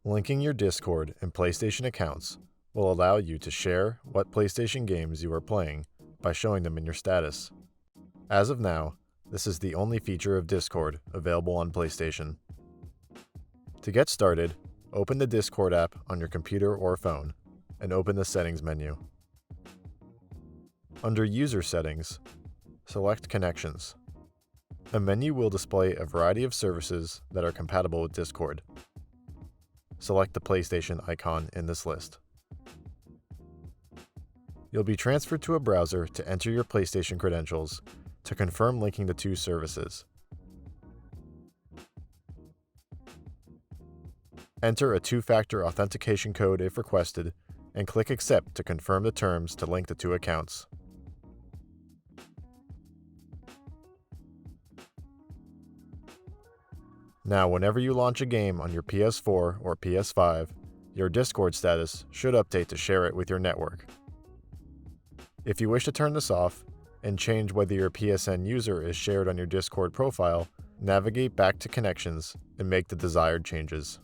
Linking your Discord and PlayStation accounts will allow you to share what PlayStation games you are playing by showing them in your status. As of now, this is the only feature of Discord available on PlayStation. To get started, open the Discord app on your computer or phone and open the Settings menu. Under User Settings, select Connections. A menu will display a variety of services that are compatible with Discord. Select the PlayStation icon in this list. You'll be transferred to a browser to enter your PlayStation credentials to confirm linking the two services. Enter a two-factor authentication code if requested, and click Accept to confirm the terms to link the two accounts. Now, whenever you launch a game on your PS4 or PS5, your Discord status should update to share it with your network. If you wish to turn this off and change whether your PSN user is shared on your Discord profile, navigate back to Connections and make the desired changes.